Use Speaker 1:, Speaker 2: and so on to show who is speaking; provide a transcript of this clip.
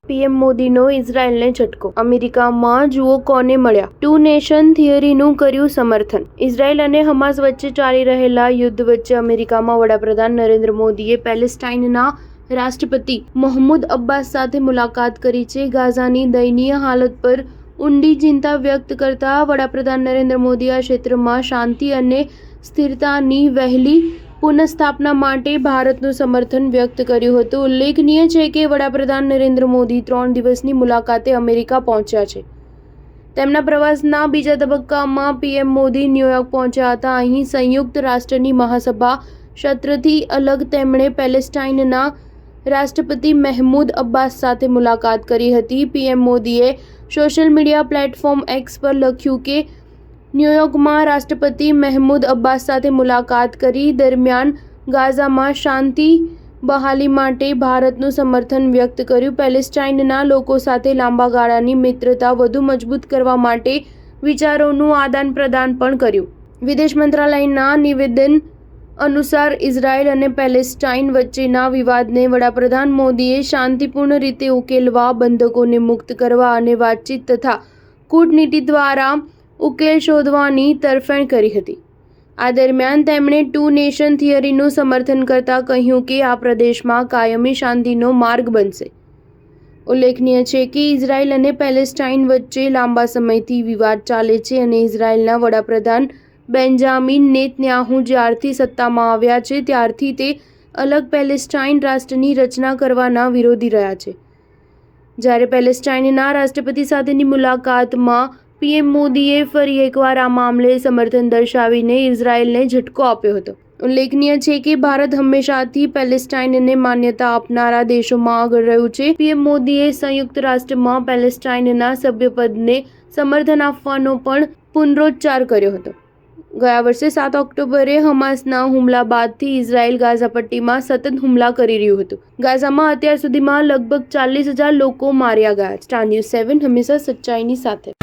Speaker 1: PM મોદીનો ઇઝરાયલને ઝટકો. અમેરિકામાં જુઓ કોને મળ્યા. ટુ નેશન થિયરીનું કર્યું સમર્થન. ઇઝરાયલ અને હમાસ વચ્ચે ચાલી રહેલા યુદ્ધ વચ્ચે અમેરિકામાં વડાપ્રધાન નરેન્દ્ર મોદીએ પેલેસ્ટાઇનના રાષ્ટ્રપતિ મહમૂદ અબ્બાસ સાથે મુલાકાત કરી છે. ગાઝાની દયનીય હાલત પર ઊંડી ચિંતા વ્યક્ત કરતા વડાપ્રધાન નરેન્દ્ર મોદીએ આ ક્ષેત્રમાં શાંતિ અને સ્થિરતાની વહેલી પુનઃસ્થાપના માટે ભારતનું સમર્થન વ્યક્ત કર્યું હતું. ઉલ્લેખનીય છે કે વડાપ્રધાન નરેન્દ્ર મોદી 3 દિવસની મુલાકાતે અમેરિકા પહોંચ્યા છે. તેમના પ્રવાસના બીજા તબક્કામાં પીએમ મોદી ન્યૂયોર્ક પહોંચ્યા હતા. અહીં સંયુક્ત રાષ્ટ્રની મહાસભા સત્રથી અલગ તેમણે પેલેસ્ટાઇનના રાષ્ટ્રપતિ મહમૂદ અબ્બાસ સાથે મુલાકાત કરી હતી. પીએમ મોદીએ સોશિયલ મીડિયા પ્લેટફોર્મ એક્સ પર લખ્યું કે ન્યૂયોર્કમાં રાષ્ટ્રપતિ મહમૂદ અબ્બાસ સાથે મુલાકાત કરી દરમિયાન ગાઝામાં શાંતિ બહાલી માટે ભારતનું સમર્થન વ્યક્ત કર્યું. પેલેસ્ટાઇનના લોકો સાથે લાંબા ગાળાની મિત્રતા વધુ મજબૂત કરવા માટે વિચારોનું આદાન પ્રદાન પણ કર્યું. વિદેશ મંત્રાલયના નિવેદન અનુસાર ઇઝરાયલ અને પેલેસ્ટાઇન વચ્ચેના વિવાદને વડાપ્રધાન મોદીએ શાંતિપૂર્ણ રીતે ઉકેલવા, બંધકોને મુક્ત કરવા અને વાતચીત તથા કૂટનીતિ દ્વારા ઉકેલ શોધવાની તરફેણ કરી હતી. આ દરમિયાન તેમણે ટુ નેશન થિયરીનું સમર્થન કરતા કહ્યું કે આ પ્રદેશમાં કાયમી શાંતિનો માર્ગ બનશે. ઉલ્લેખનીય છે કે ઇઝરાયલ અને પેલેસ્ટાઇન વચ્ચે લાંબા સમયથી વિવાદ ચાલે છે અને ઇઝરાયલના વડાપ્રધાન બેન્જામિન નેતન્યાહુ જ્યારથી સત્તામાં આવ્યા છે ત્યારથી તે અલગ પેલેસ્ટાઇન રાષ્ટ્રની રચના કરવાના વિરોધી રહ્યા છે. જ્યારે પેલેસ્ટાઇનના રાષ્ટ્રપતિ સાથેની મુલાકાતમાં પીએમ મોદીએ ફરી એકવાર આ મામલે સમર્થન દર્શાવીને ઇઝરાયલને ઝટકો આપ્યો હતો. ઉલ્લેખનીય છે કે ભારત હંમેશાથી પેલેસ્ટાઇનને માન્યતા આપનારા દેશોમાં આગળ રહ્યું છે. પીએમ મોદીએ સંયુક્ત રાષ્ટ્રમાં પેલેસ્ટાઇનના સભ્યપદને સમર્થન આપવાનો પણ પુનરોચ્ચાર કર્યો હતો. ગયા વર્ષે 7 ઓક્ટોબરે હમાસના હુમલા બાદથી ઇઝરાયલ ગાઝા પટ્ટીમાં સતત હુમલા કરી રહ્યું હતું. ગાઝામાં અત્યાર સુધીમાં લગભગ 40,000 લોકો માર્યા ગયા. સ્ટાર ન્યૂઝ 7 હંમેશા સચ્ચાઈની સાથે.